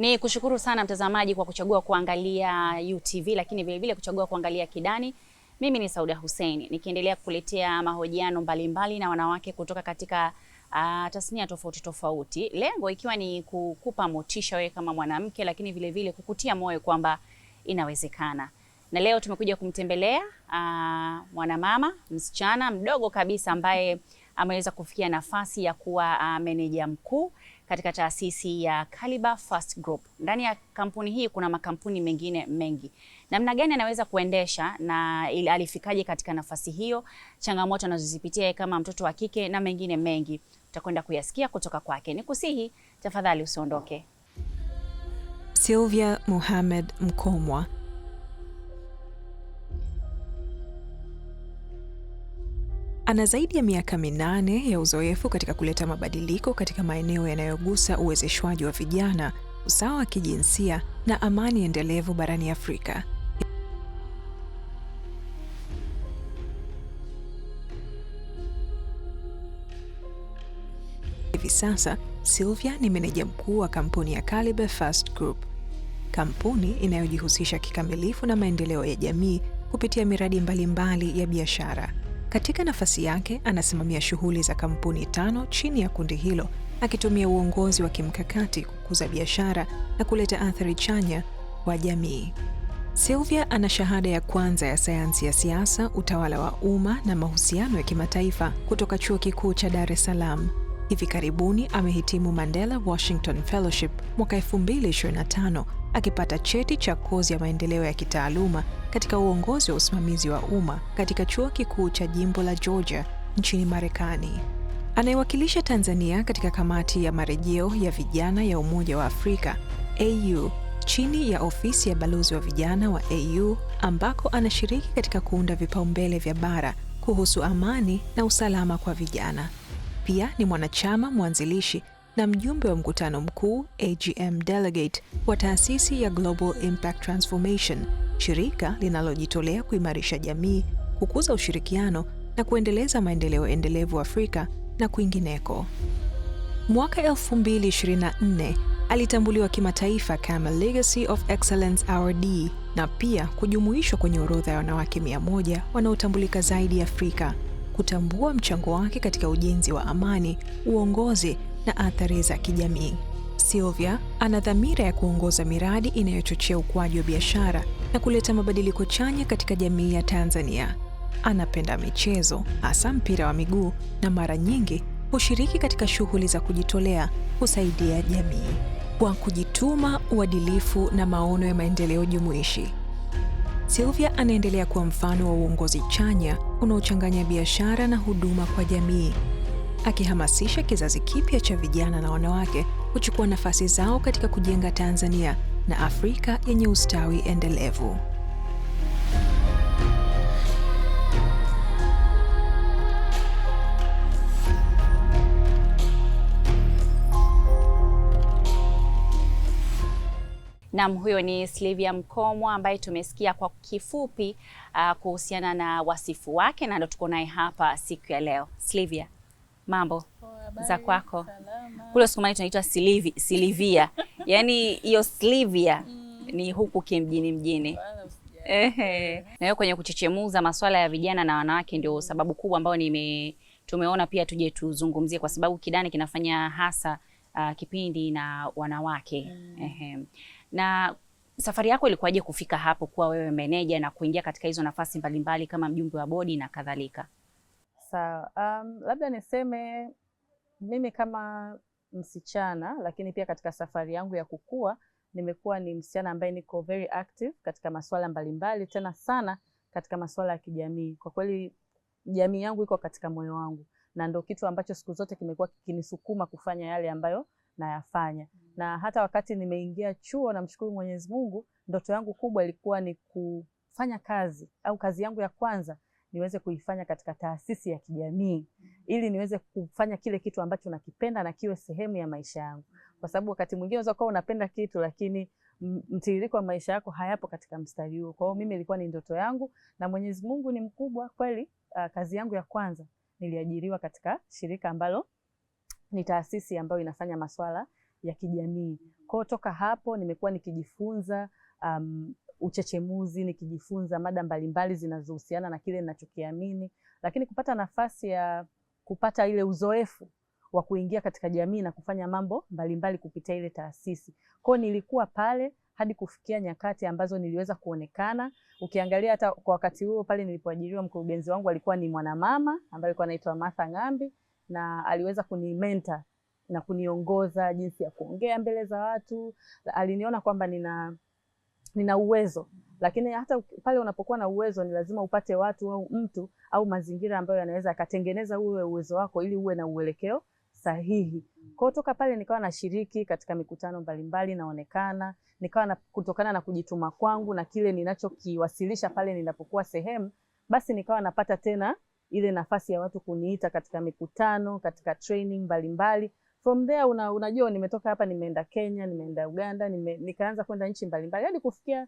Ni kushukuru sana mtazamaji kwa kuchagua kuangalia UTV, lakini vile vile kuchagua kuangalia Kidani. Mimi ni Sauda Hussein, nikiendelea kukuletea mahojiano mbalimbali na wanawake kutoka katika tasnia tofauti tofauti. Lengo ikiwa ni kukupa motisha wewe kama mwanamke, lakini vile vile kukutia moyo kwamba inawezekana. Na leo tumekuja kumtembelea mwanamama, msichana mdogo kabisa ambaye ameweza kufikia nafasi ya kuwa meneja mkuu katika taasisi ya Caliber First Group. Ndani ya kampuni hii kuna makampuni mengine mengi. Namna gani anaweza kuendesha na alifikaje katika nafasi hiyo, changamoto anazozipitia kama mtoto wa kike na mengine mengi. Tutakwenda kuyasikia kutoka kwake. Nikusihi tafadhali usiondoke. Sylvia Mohamed Mkomwa ana zaidi ya miaka 8 ya uzoefu katika kuleta mabadiliko katika maeneo yanayogusa uwezeshwaji wa vijana, usawa wa kijinsia na amani endelevu barani Afrika. Hivi sasa, Sylvia ni meneja mkuu wa kampuni ya Caliber First Group, kampuni inayojihusisha kikamilifu na maendeleo ya jamii kupitia miradi mbalimbali ya biashara. Katika nafasi yake, anasimamia shughuli za kampuni 5 chini ya kundi hilo, akitumia uongozi wa kimkakati kukuza biashara na kuleta athari chanya kwa jamii. Sylvia ana shahada ya kwanza ya sayansi ya siasa, utawala wa umma na mahusiano ya kimataifa kutoka Chuo Kikuu cha Dar es Salaam. Hivi karibuni amehitimu Mandela Washington Fellowship mwaka 2025, akipata cheti cha kozi ya maendeleo ya kitaaluma katika uongozi wa usimamizi wa umma katika Chuo Kikuu cha Jimbo la Georgia nchini Marekani. Anayewakilisha Tanzania katika kamati ya marejeo ya vijana ya Umoja wa Afrika AU chini ya ofisi ya balozi wa vijana wa AU, ambako anashiriki katika kuunda vipaumbele vya bara kuhusu amani na usalama kwa vijana. Pia ni mwanachama mwanzilishi na mjumbe wa mkutano mkuu AGM Delegate wa taasisi ya Global Impact Transformation, shirika linalojitolea kuimarisha jamii, kukuza ushirikiano na kuendeleza maendeleo endelevu Afrika na kwingineko. Mwaka 2024 alitambuliwa kimataifa kama Legacy of Excellence awardee na pia kujumuishwa kwenye orodha ya wanawake 100 wanaotambulika zaidi Afrika, kutambua mchango wake katika ujenzi wa amani, uongozi na athari za kijamii. Sylvia ana dhamira ya kuongoza miradi inayochochea ukuaji wa biashara na kuleta mabadiliko chanya katika jamii ya Tanzania. Anapenda michezo, hasa mpira wa miguu, na mara nyingi hushiriki katika shughuli za kujitolea kusaidia jamii. Kwa kujituma, uadilifu na maono ya maendeleo jumuishi, Sylvia anaendelea kuwa mfano wa uongozi chanya unaochanganya biashara na huduma kwa jamii, akihamasisha kizazi kipya cha vijana na wanawake kuchukua nafasi zao katika kujenga Tanzania na Afrika yenye ustawi endelevu. Naam, huyo ni Sylvia Mkomwa ambaye tumesikia kwa kifupi kuhusiana na wasifu wake, na ndio tuko naye hapa siku ya leo. Sylvia, mambo za kwako? Kule Somalia tunaitwa Sylvia. Yaani hiyo Sylvia ni huku mjini. Na hiyo kwenye kuchechemuza masuala ya vijana na wanawake ndio sababu kubwa ambayo tumeona pia tuje tuzungumzie, kwa sababu Kidani kinafanya hasa kipindi na wanawake. Na safari yako ilikuwaje kufika hapo kuwa wewe meneja na kuingia katika hizo nafasi mbalimbali kama mjumbe wa bodi na kadhalika? Sawa, labda niseme mimi kama msichana, lakini pia katika safari yangu ya kukua nimekuwa ni msichana ambaye niko very active katika masuala mbalimbali, tena sana katika masuala ya kijamii. Kwa kweli jamii yangu iko katika moyo wangu, na ndio kitu ambacho siku zote kimekuwa kikinisukuma kufanya yale ambayo nayafanya. Na hata wakati nimeingia chuo, namshukuru Mwenyezi Mungu, ndoto yangu kubwa ilikuwa ni kufanya kazi au kazi yangu ya kwanza niweze kuifanya katika taasisi ya kijamii, ili niweze kufanya kile kitu ambacho nakipenda na kiwe sehemu ya maisha yangu. Kwa sababu wakati mwingine unaweza kuwa unapenda kitu lakini mtiririko wa maisha yako hayapo katika mstari huo. Kwa hiyo mimi ilikuwa ni ndoto yangu, na Mwenyezi Mungu ni mkubwa kweli. Kazi yangu ya kwanza niliajiriwa katika shirika ambalo ni taasisi ambayo inafanya masuala ya kijamii. Kwa toka hapo nimekuwa nikijifunza uchechemuzi, nikijifunza mada mbalimbali zinazohusiana na kile ninachokiamini, lakini kupata nafasi ya kupata ile uzoefu wa kuingia katika jamii na kufanya mambo mbalimbali kupitia ile taasisi. Kwa nilikuwa pale hadi kufikia nyakati ambazo niliweza kuonekana. Ukiangalia hata kwa wakati huo pale nilipoajiriwa, mkurugenzi wangu alikuwa ni mwanamama ambaye alikuwa anaitwa Martha Ngambi, na aliweza kunimentor na kuniongoza jinsi ya kuongea mbele za watu. Aliniona kwamba nina uwezo, lakini hata pale unapokuwa na uwezo ni lazima upate watu au mtu au mazingira ambayo yanaweza akatengeneza uwe uwezo wako ili uwe na uelekeo sahihi. Kwa toka pale nikawa nashiriki katika mikutano mbalimbali, naonekana, nikawa kutokana na kujituma kwangu na kile ninachokiwasilisha pale ninapokuwa sehemu, basi nikawa napata tena ile nafasi ya watu kuniita katika mikutano, katika training mbalimbali. From there unajua nimetoka hapa, nimeenda Kenya, nimeenda Uganda, nikaanza kwenda nchi mbalimbali hadi kufikia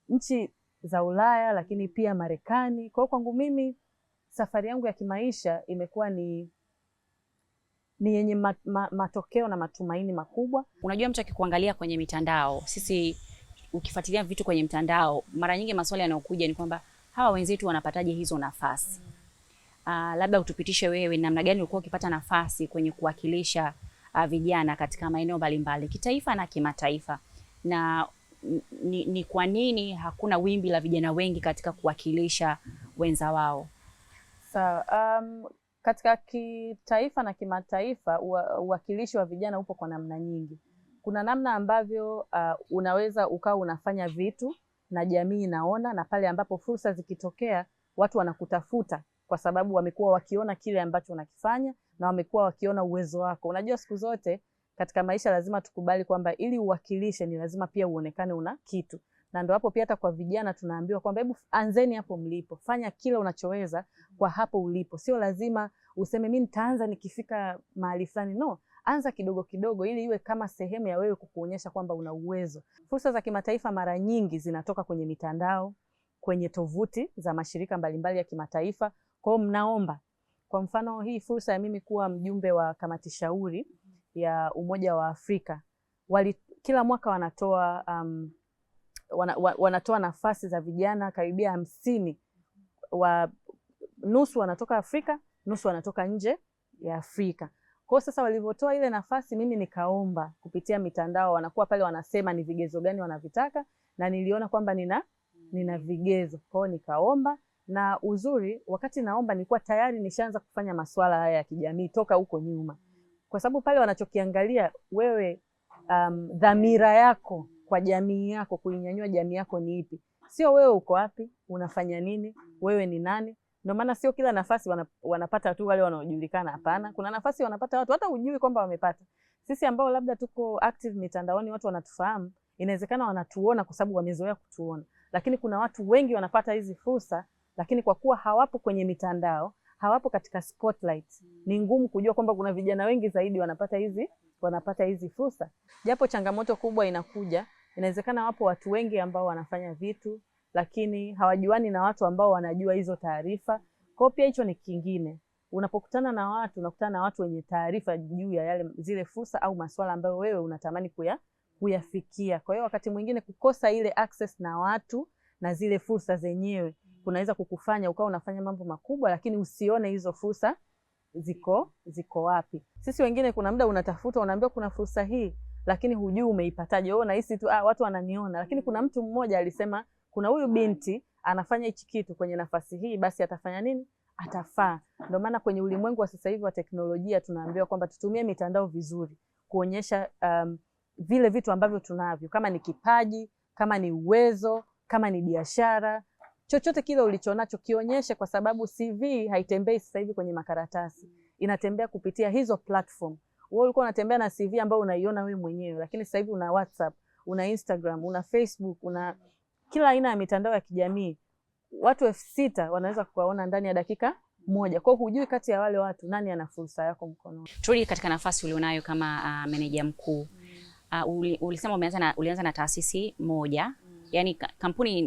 nchi za Ulaya, lakini pia Marekani. Kwa kwangu mimi safari yangu ya kimaisha imekuwa ni yenye matokeo na matumaini makubwa. Unajua, mtu akikuangalia kwenye mitandao, sisi ukifuatilia vitu kwenye mtandao, mara nyingi maswali yanayokuja ni kwamba hawa wenzetu wanapataje hizo nafasi? Labda utupitishe wewe namna gani ulikuwa ukipata nafasi kwenye kuwakilisha vijana katika maeneo mbalimbali kitaifa na kimataifa, na ni kwa nini hakuna wimbi la vijana wengi katika kuwakilisha wenza wao? Katika kitaifa na kimataifa uwakilishi wa vijana upo kwa namna nyingi. Kuna namna ambavyo unaweza ukawa unafanya vitu na jamii inaona, na pale ambapo fursa zikitokea watu wanakutafuta kwa sababu wamekuwa wakiona kile ambacho unakifanya na wamekuwa wakiona uwezo wako. Unajua siku zote katika maisha lazima tukubali kwamba ili uwakilishe ni lazima pia uonekane una kitu. Na ndio hapo pia hata kwa vijana tunaambiwa kwamba hebu anzeni hapo mlipo. Fanya kile unachoweza kwa hapo ulipo. Sio lazima useme mimi nitaanza nikifika mahali fulani. No, anza kidogo kidogo ili iwe kama sehemu ya wewe kukuonyesha kwamba una uwezo. Fursa za kimataifa mara nyingi zinatoka kwenye mitandao, kwenye tovuti za mashirika mbalimbali ya kimataifa. Kwa hiyo mnaomba. Kwa mfano hii fursa ya mimi kuwa mjumbe wa kamati shauri ya Umoja wa Afrika. Kila mwaka wanatoa nafasi za vijana karibia 50, nusu wanatoka Afrika, nusu wanatoka nje ya Afrika. Kwa sasa walivyotoa ile nafasi, mimi nikaomba kupitia mitandao, wanakuwa pale wanasema ni vigezo gani wanavitaka, na niliona kwamba nina vigezo. Kwa hiyo nikaomba, na uzuri wakati naomba nilikuwa tayari nishaanza kufanya masuala haya ya kijamii toka huko nyuma. Kwa sababu pale wanachokiangalia wewe, dhamira yako kwa jamii yako, kuinyanyua jamii yako ni ipi? Sio wewe uko wapi, unafanya nini, wewe ni nani. Ndio maana sio kila nafasi wanapata tu wale wanaojulikana, hapana. Kuna nafasi wanapata watu hata hujui kwamba wamepata. Sisi ambao labda tuko active mitandaoni, watu wanatufahamu, inawezekana wanatuona kwa sababu wamezoea kutuona. Lakini kuna watu wengi wanapata hizi fursa, lakini kwa kuwa hawapo kwenye mitandao, hawapo katika spotlight, ni ngumu kujua kwamba kuna vijana wengi zaidi wanapata hizi fursa. Japo changamoto kubwa inakuja, inawezekana wapo watu wengi ambao wanafanya vitu lakini hawajuani na watu ambao wanajua hizo taarifa. Kwa pia hicho ni kingine. Unapokutana na watu, unakutana na watu wenye taarifa juu ya zile fursa au masuala ambayo wewe unatamani kuyafikia. Kwa hiyo wakati mwingine kukosa ile access na watu na zile fursa zenyewe kunaweza kukufanya ukawa unafanya mambo makubwa lakini usione hizo fursa ziko wapi. Sisi wengine kuna muda unatafuta, unaambiwa kuna fursa hii lakini hujui umeipataje. Wewe unahisi tu watu wananiona, lakini kuna mtu mmoja alisema kuna huyu binti anafanya hichi kitu kwenye nafasi hii, basi atafanya nini? Atafaa. Ndio maana kwenye ulimwengu wa sasa hivi wa teknolojia tunaambiwa kwamba tutumie mitandao vizuri kuonyesha vile vitu ambavyo tunavyo, kama ni kipaji, kama ni uwezo, kama ni biashara, chochote kile ulichonacho kionyeshe, kwa sababu CV haitembei sasa hivi kwenye makaratasi. Inatembea kupitia hizo platform. Wewe ulikuwa unatembea na CV ambayo unaiona wewe mwenyewe, lakini sasa hivi una WhatsApp, una Instagram, una Facebook, una kila aina ya mitandao ya kijamii. Watu 6,000 wanaweza kuwaona ndani ya dakika moja. Kwa hiyo hujui kati ya wale watu nani ana fursa yako mkononi. Turudi katika nafasi ulionayo kama meneja mkuu. Ulisema ulianza na taasisi moja. Yaani kampuni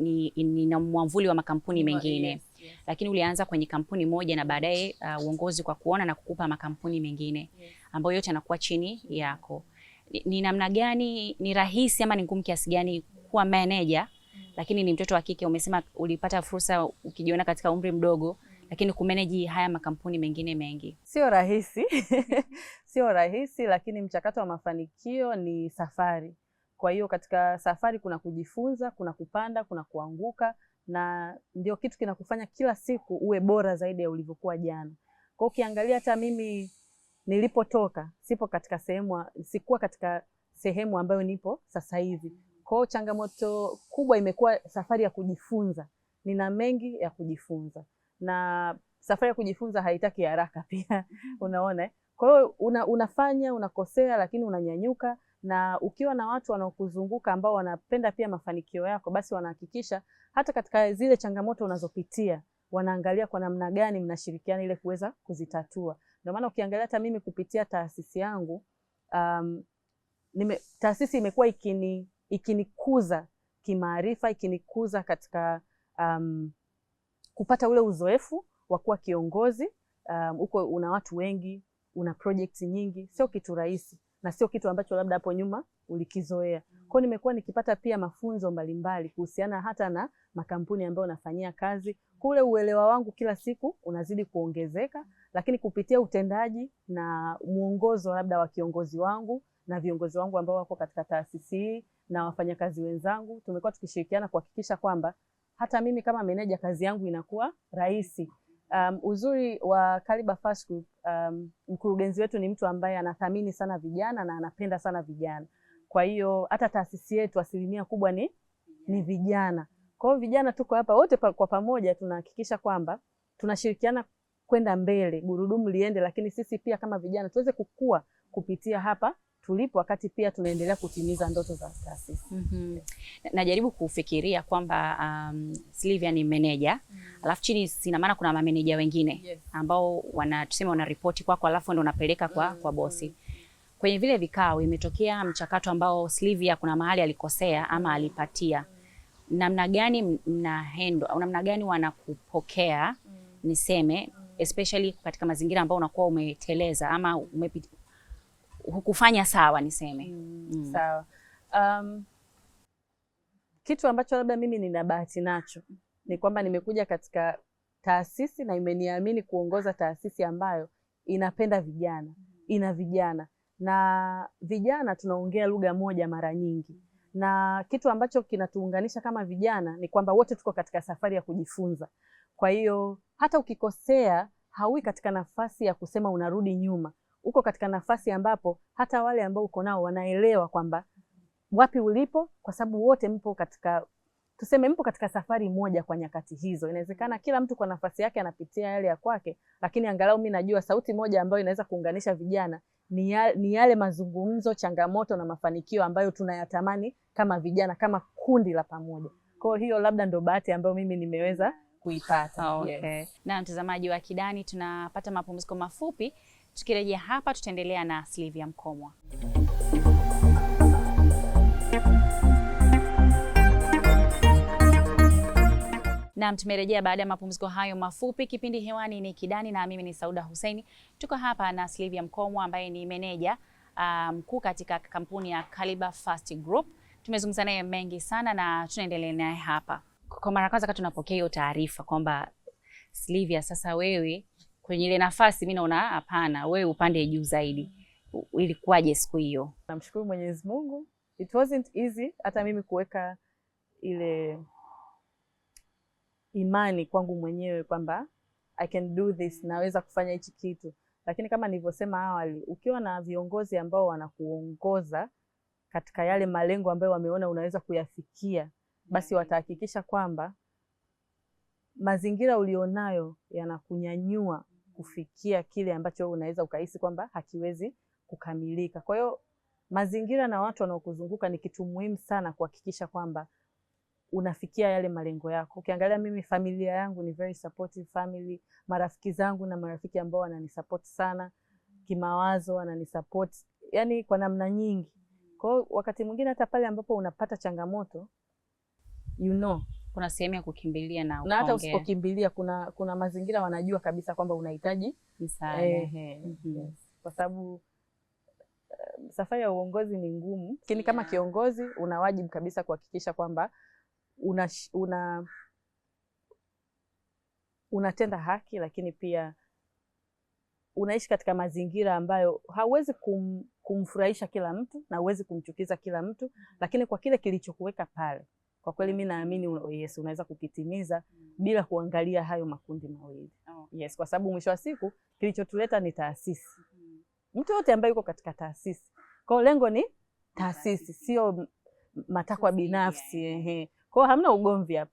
ni mwamvuli wa makampuni mengine. Yes. Lakini ulianza kwenye kampuni moja na baadaye uongozi kwa kuona na kukupa makampuni mengine ambayo yote yanakuwa chini yako. ni namna gani, ni rahisi ama ni ngumu kiasi gani kuwa manager lakini ni mtoto wa kike? Umesema ulipata fursa ukijiona katika umri mdogo, lakini kumanage haya makampuni mengine mengi sio rahisi. Sio rahisi, lakini mchakato wa mafanikio ni safari. Kwa hiyo katika safari kuna kujifunza, kuna kupanda, kuna kuanguka, na ndio kitu kinakufanya kila siku uwe bora zaidi ya ulivyokuwa jana. Kwa hiyo ukiangalia hata mimi nilipotoka, sikuwa katika sehemu ambayo nipo sasa hivi. Kwa hiyo changamoto kubwa imekuwa safari ya kujifunza. Nina mengi ya kujifunza, na safari ya kujifunza haitaki haraka pia. Unaona? Kwa hiyo unafanya, unakosea, lakini unanyanyuka, na ukiwa na watu wanaokuzunguka ambao wanapenda pia mafanikio yako, basi wanahakikisha hata katika zile changamoto unazopitia wanaangalia kwa namna gani mnashirikiana ile kuweza kuzitatua. Ndio maana ukiangalia hata mimi kupitia taasisi yangu, taasisi imekuwa ikinikuza kimaarifa, ikinikuza katika kupata ule uzoefu wa kuwa kiongozi. Uko una watu wengi, una project nyingi, sio kitu rahisi na sio kitu ambacho labda hapo nyuma ulikizoea. Kwa hiyo nimekuwa nikipata pia mafunzo mbalimbali kuhusiana hata na makampuni ambayo nafanyia kazi. Kule uelewa wangu kila siku unazidi kuongezeka, lakini kupitia utendaji na muongozo labda wa kiongozi wangu na viongozi wangu ambao wako katika taasisi hii na wafanyakazi wenzangu, tumekuwa tukishirikiana kuhakikisha kwamba hata mimi kama meneja kazi yangu inakuwa rahisi. Uzuri wa Caliber Fast Group, mkurugenzi wetu ni mtu ambaye anathamini sana vijana na anapenda sana vijana. Kwa hiyo hata taasisi yetu asilimia kubwa ni vijana. Kwa hiyo vijana tuko hapa wote kwa pamoja, tunahakikisha kwamba tunashirikiana kwenda mbele, gurudumu liende, lakini sisi pia kama vijana tuweze kukua kupitia hapa tulipo, wakati pia tunaendelea kutimiza ndoto za taasisi. Najaribu kufikiria kwamba Sylvia ni manager, alafu chini sina maana kuna mameneja wengine ambao tuseme wanaripoti kwako, alafu ndio unapeleka kwa bosi. Kwenye vile vikao imetokea mchakato ambao Sylvia kuna mahali alikosea ama alipatia. Namna gani mna handle au namna gani wanakupokea, niseme especially katika mazingira ambao unakuwa umeteleza ama hukufanya sawa, niseme. Sawa. Kitu ambacho labda mimi nina bahati nacho ni kwamba nimekuja katika taasisi na imeniamini kuongoza taasisi ambayo inapenda vijana, ina vijana, na vijana tunaongea lugha moja mara nyingi, na kitu ambacho kinatuunganisha kama vijana ni kwamba wote tuko katika safari ya kujifunza. Kwa hiyo hata ukikosea haui katika nafasi ya kusema unarudi nyuma. Uko katika nafasi ambapo hata wale ambao uko nao wanaelewa kwamba wapi ulipo, kwa sababu wote mpo katika safari moja kwa nyakati hizo. Inawezekana kila mtu kwa nafasi yake anapitia yale ya kwake, lakini angalau mimi najua sauti moja ambayo inaweza kuunganisha vijana ni yale mazungumzo, changamoto na mafanikio ambayo tunayatamani kama vijana, kama kundi la pamoja. Kwa hiyo labda ndo bahati ambayo mimi nimeweza kuipata. Okay. Na mtazamaji wa Kidani, tunapata mapumziko mafupi. Tukirejea hapa tutaendelea na Sylvia Mkomwa. Na tumerejea baada ya mapumziko hayo mafupi. Kipindi hewani ni Kidani na mimi ni Sauda Hussein. Tuko hapa na Sylvia Mkomwa ambaye ni meneja mkuu katika kampuni ya Caliber Fast Group. Tumezungumza naye mengi sana na tunaendelea naye hapa. Kwa mara kwanza tunapokea hiyo taarifa kwamba Sylvia, sasa wewe kwenye ile nafasi, mimi naona hapana, wewe upande juu zaidi. Ilikuwaje siku hiyo? Namshukuru Mwenyezi Mungu. It wasn't easy hata mimi kuweka ile imani kwangu mwenyewe kwamba I can do this, naweza kufanya hichi kitu. Lakini kama nilivyosema awali, ukiwa na viongozi ambao wanakuongoza katika yale malengo ambayo wameona unaweza kuyafikia, basi watahakikisha kwamba mazingira ulionayo yanakunyanyua kufikia kile ambacho unaweza ukahisi kwamba hakiwezi kukamilika. Kwa hiyo mazingira na watu wanaokuzunguka ni kitu muhimu sana kuhakikisha kwamba unafikia yale malengo yako. Ukiangalia mimi, familia yangu ni very supportive family, marafiki zangu na marafiki ambao wananisupport sana kimawazo, wananisupport yani kwa namna nyingi. Kwa hiyo wakati mwingine hata pale ambapo unapata changamoto, kuna sehemu ya kukimbilia na hata usipokimbilia kuna mazingira wanajua kabisa kwamba unahitaji msaada. Kwa sababu safari ya uongozi ni ngumu, lakini kama kiongozi una wajibu kabisa kuhakikisha kwamba unatenda haki, lakini pia unaishi katika mazingira ambayo hauwezi kumfurahisha kila mtu na huwezi kumchukiza kila mtu, lakini kwa kile kilichokuweka pale, kwa kweli mimi naamini yes, unaweza kukitimiza bila kuangalia hayo makundi mawili. Yes, kwa sababu mwisho wa siku kilichotuleta ni taasisi. Mtu yote ambaye yuko katika taasisi, kwa lengo ni taasisi, sio matakwa binafsi. Kwa hamna ugomvi hapa.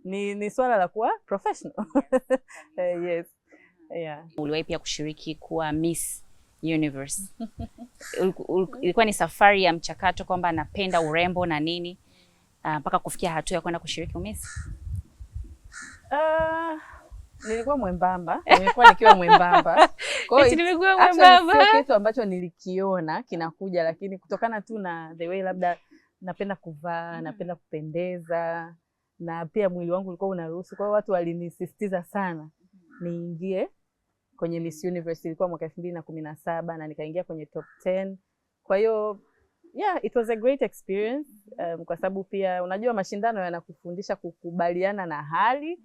Ni swala la kuwa professional. Yes. Yeah. Uliwahi pia kushiriki kuwa Miss Universe. Ilikuwa ni safari ya mchakato kwamba napenda urembo na nini mpaka kufikia hatua ya kwenda kushiriki Miss? Nilikuwa mwembamba. Nikiwa mwembamba. Kwa hiyo nilikuwa mwembamba. Sio kitu ambacho nilikiona kinakuja, lakini kutokana tu na the way labda napenda kuvaa, napenda kupendeza, na pia mwili wangu ulikuwa unaruhusu. Kwa hiyo watu walinisisitiza sana niingie kwenye Miss Universe. Ilikuwa mwaka 2017 na nikaingia kwenye top 10. Kwa hiyo yeah, it was a great experience, kwa sababu pia unajua mashindano yanakufundisha kukubaliana na hali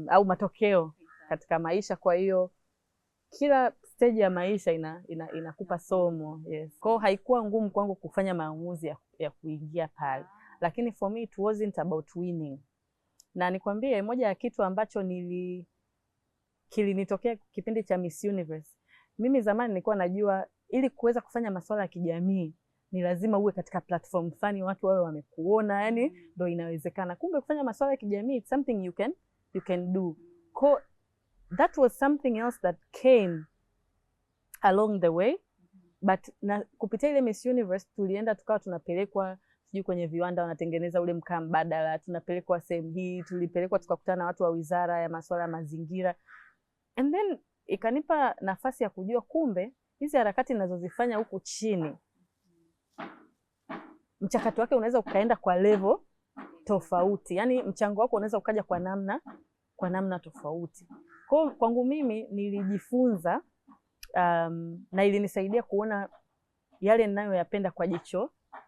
au matokeo katika maisha. Kwa hiyo kila stage ya maisha inakupa somo. Yes. Kwa hiyo haikuwa ngumu kwangu kufanya maamuzi ya kuingia pale, lakini for me it wasn't about winning. Na nikwambie moja ya kitu ambacho kilinitokea kipindi cha Miss Universe. Mimi zamani nilikuwa najua ili kuweza kufanya masuala ya kijamii ni lazima uwe katika platform fulani, watu wawe wamekuona, yani ndio inawezekana. Kumbe kufanya masuala ya kijamii it's something you can do. That was something else that came along the way. But na kupitia ile Miss Universe tulienda tukawa tunapelekwa kwenye viwanda wanatengeneza ule mkaa mbadala, tunapelekwa sehemu hii, tulipelekwa tukakutana na watu wa Wizara ya Masuala ya Mazingira. And then ikanipa nafasi ya kujua kumbe hizi harakati ninazozifanya huku chini mchakato wake unaweza ukaenda kwa level tofauti. Yani mchango wako unaweza ukaja kwa namna tofauti. Kwangu mimi nilijifunza na ilinisaidia kuona yale ninayoyapenda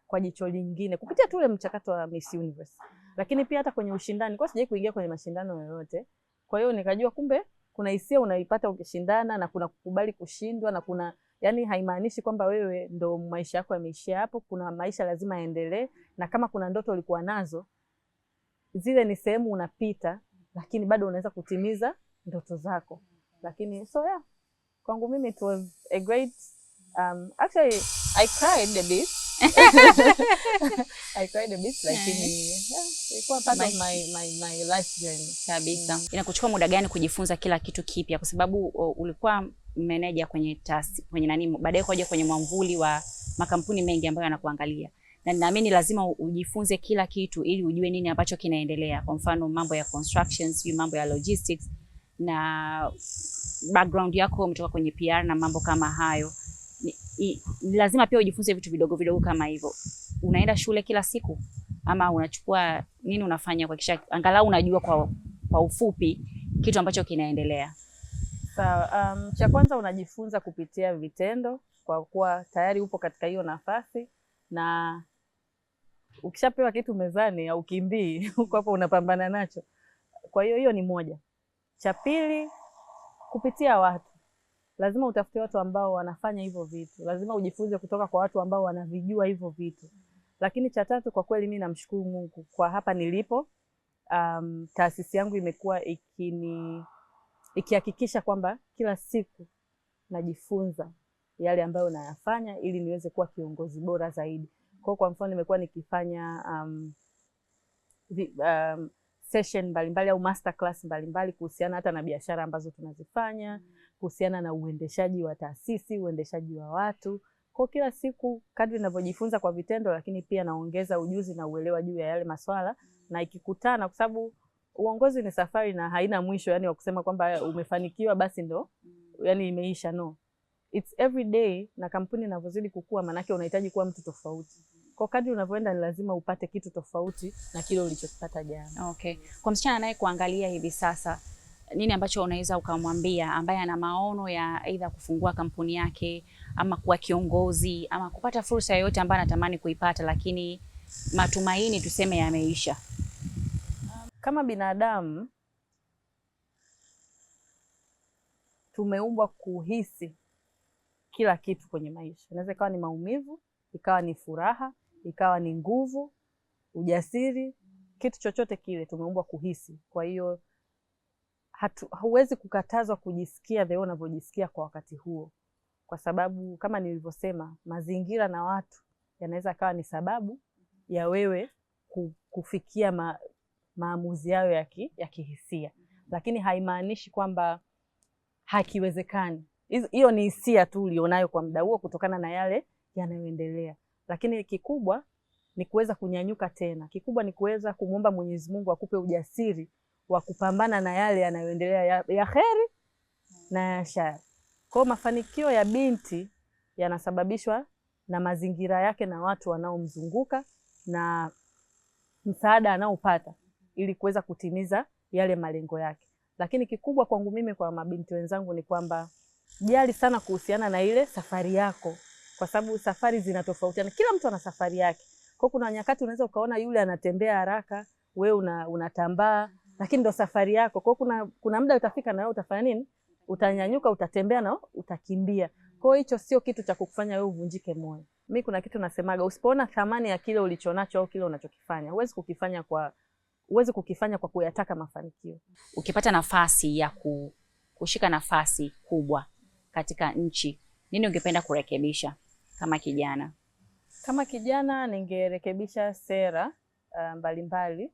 kwa jicho lingine kupitia tu ule mchakato wa Miss Universe. Lakini pia hata kwenye ushindani, kwa sijawahi kuingia kwenye mashindano yoyote. Kwa hiyo nikajua kumbe kuna hisia unaipata ukishindana na kuna kukubali kushindwa na kuna yani haimaanishi kwamba wewe ndo maisha yako yameishia hapo. Kuna maisha lazima yaendelee, na kama kuna ndoto ulikuwa nazo, zile ni sehemu unapita, lakini bado unaweza kutimiza ndoto zako. Lakini so yeah, kwangu mimi it was a great actually I cried a bit. I cried a bit, lakini ilikuwa part of my life journey kabisa. Inakuchukua muda gani kujifunza kila kitu kipya, kwa sababu ulikuwa manager kwenye baadaye kuja kwenye mwamvuli wa makampuni mengi ambayo yanakuangalia, na ninaamini lazima ujifunze kila kitu ili ujue nini ambacho kinaendelea. Kwa mfano mambo ya constructions, mambo ya logistics, na background yako umetoka kwenye PR na mambo kama hayo. Lazima pia ujifunze vitu vidogo vidogo kama hivyo. Unaenda shule kila siku ama unachukua nini unafanya kwa kisha angalau unajua kwa ufupi kitu ambacho kinaendelea? Sawa. Cha kwanza unajifunza kupitia vitendo, kwa kuwa tayari upo katika hiyo nafasi, na ukishapewa kitu mezani au kimbii huko hapo unapambana nacho. Kwa hiyo ni moja. Cha pili, kupitia watu. Lazima utafute watu ambao wanafanya hivyo vitu. Lazima ujifunze kutoka kwa watu ambao wanavijua hivyo vitu. Lakini cha tatu, kwa kweli mimi namshukuru Mungu kwa hapa nilipo. Taasisi yangu imekuwa ikihakikisha kwamba kila siku najifunza yale ambayo nayafanya ili niweze kuwa kiongozi bora zaidi. Kwa mfano nimekuwa nikifanya session mbalimbali au masterclass mbalimbali kuhusiana hata na biashara ambazo tunazifanya, kuhusiana na uendeshaji wa taasisi, uendeshaji wa watu. Kwa kila siku kadri ninavyojifunza kwa vitendo, lakini pia naongeza ujuzi na uelewa juu ya yale masuala, na ikikutana, kwa sababu uongozi ni safari na haina mwisho, yani wa kusema kwamba umefanikiwa basi ndo yani imeisha. No, it's every day, na kampuni inavyozidi kukua manake unahitaji kuwa mtu tofauti. Kwa kadri unavyoenda ni lazima upate kitu tofauti na kile ulichokipata jana. Okay. Kwa msichana naye kuangalia hivi sasa, nini ambacho unaweza ukamwambia ambaye ana maono ya aidha kufungua kampuni yake ama kuwa kiongozi ama kupata fursa yoyote ambayo anatamani kuipata, lakini matumaini tuseme yameisha? Kama binadamu tumeumbwa kuhisi kila kitu kwenye maisha. Inaweza ikawa ni maumivu, ikawa ni furaha, ikawa ni nguvu, ujasiri, kitu chochote kile tumeumbwa kuhisi. Kwa hiyo hauwezi kukatazwa kujisikia the way unavyojisikia kwa wakati huo, kwa sababu kama nilivyosema, mazingira na watu yanaweza kawa ni sababu ya wewe kufikia maamuzi yao ya kihisia, lakini haimaanishi kwamba hakiwezekani. Hiyo ni hisia tu ulionayo kwa muda huo kutokana na yale yanayoendelea, lakini kikubwa ni kuweza kunyanyuka tena. Kikubwa ni kuweza kumwomba Mwenyezi Mungu akupe ujasiri wa kupambana na yale yanayoendelea ya kheri na ya shari. Kwa mafanikio ya binti yanasababishwa na mazingira yake na watu wanaomzunguka na msaada anaopata ili kuweza kutimiza yale malengo yake. Lakini kikubwa kwangu mimi, kwa mabinti wenzangu, ni kwamba jali sana kuhusiana na ile safari yako, kwa sababu safari zinatofautiana. Kila mtu ana safari yake. Kwa kuna nyakati unaweza ukaona yule anatembea haraka, wewe unatambaa, lakini ndo safari yako. Kwa kuna muda utafika na wewe utafanya nini? Utanyanyuka, utatembea na utakimbia. Kwa hiyo hicho sio kitu cha kukufanya wewe uvunjike moyo. Mimi kuna kitu nasemaga, usipoona thamani ya kile ulichonacho au kile unachokifanya, huwezi kukifanya kwa kuyataka mafanikio. Ukipata nafasi ya kushika nafasi kubwa katika nchi, nini ungependa kurekebisha kama kijana? Kama kijana ningerekebisha sera mbalimbali,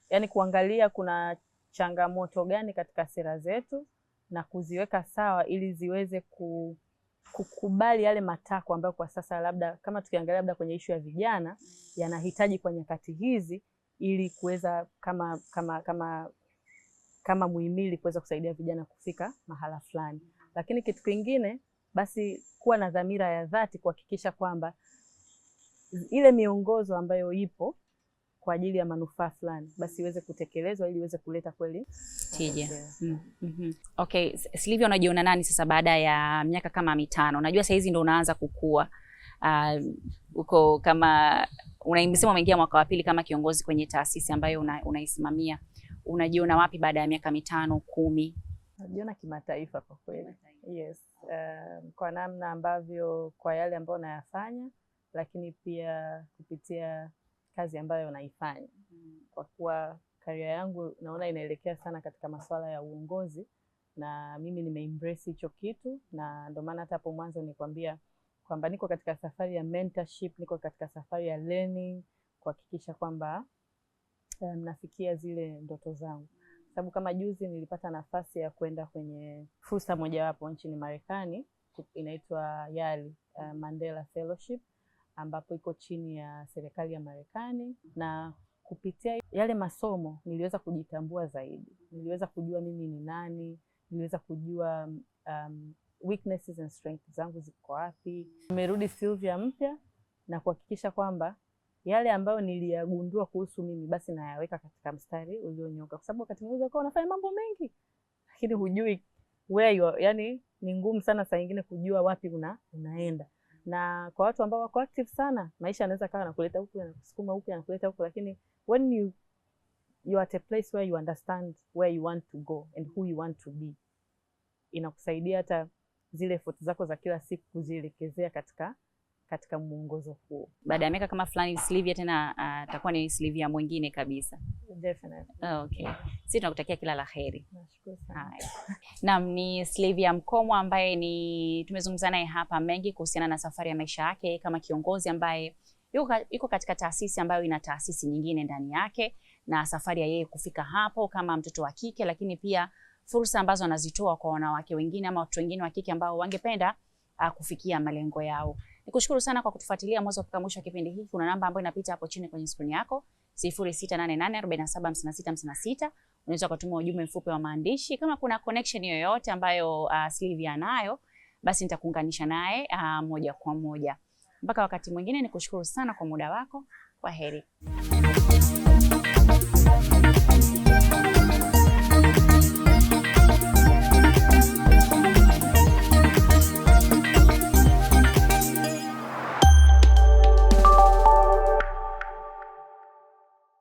yani kuangalia kuna changamoto gani katika sera zetu na kuziweka sawa ili ziweze kukubali yale matakwa ambayo kwa sasa labda kama tukiangalia labda kwenye ishu ya vijana yanahitaji kwa nyakati hizi, ili kuweza kama muhimili kuweza kusaidia vijana kufika mahala fulani. Lakini kitu kingine basi kuwa na dhamira ya dhati kuhakikisha kwamba ile miongozo ambayo ipo kwa ajili ya manufaa fulani basi iweze kutekelezwa ili iweze kuleta kweli tija. Okay, Sylvia, unajiona nani sasa baada ya miaka kama 5? Unajua saa hizi ndo unaanza kukua. Uko kama unaimsema umeingia mwaka wa 2 kama kiongozi kwenye taasisi ambayo unaisimamia. Unajiona wapi baada ya miaka 5, 10? Najiona kimataifa kwa kweli. Yes. Kwa namna ambavyo, kwa yale ambayo nayafanya, lakini pia kupitia kazi ambayo naifanya. Kwa kuwa career yangu naona inaelekea sana katika masuala ya uongozi, na mimi nimeembrace hicho kitu, na ndio maana hata hapo mwanzo nikwambia kwamba niko katika safari ya mentorship, niko katika safari ya learning, kuhakikisha kwamba nafikia zile ndoto zangu. Sababu kama juzi nilipata nafasi ya kwenda kwenye fursa mojawapo nchini Marekani, inaitwa YALI, Mandela Fellowship, ambapo iko chini ya serikali ya Marekani, na kupitia yale masomo niliweza kujitambua zaidi. Niliweza kujua mimi ni nani, niliweza kujua weaknesses and strengths zangu ziko wapi. Nimerudi Sylvia mpya na kuhakikisha kwamba yale ambayo niliyagundua kuhusu mimi basi nayaweka katika mstari ulionyooka, kwa sababu wakati mwingine unakuwa unafanya mambo mengi lakini hujui where you are, yani ni ngumu sana saa nyingine kujua wapi unaenda. Na kwa watu ambao wako active sana, maisha yanaweza kawa nakuleta huku, yanakusukuma huku, yanakuleta huku, lakini when you are at a place where you understand where you want to go and who you want to be, inakusaidia hata zile effort zako za kila siku kuzielekezea katika mwongozo huo. Baada ya miaka kama fulani Sylvia tena atakuwa ni Sylvia mwingine kabisa. Definitely. Okay. Sisi tunakutakia kila la heri. Nashukuru sana. Naam, ni Sylvia Mkomwa ambaye tumezungumza naye hapa mengi kuhusiana na safari ya maisha yake kama kiongozi ambaye yuko katika taasisi ambayo ina taasisi nyingine ndani yake, na safari ya yeye kufika hapo kama mtoto wa kike, lakini pia fursa ambazo anazitoa kwa wanawake wengine ama watu wengine wa kike ambao wangependa kufikia malengo yao. Nikushukuru sana kwa kutufuatilia mwanzo mpaka mwisho wa kipindi hiki. Kuna namba ambayo inapita hapo chini kwenye screen yako 0688475656. Unaweza kutuma ujumbe mfupi wa maandishi. Kama kuna connection yoyote ambayo Sylvia anayo, basi nitakuunganisha naye moja kwa moja. Mpaka wakati mwingine, nikushukuru sana kwa muda wako. Kwaheri.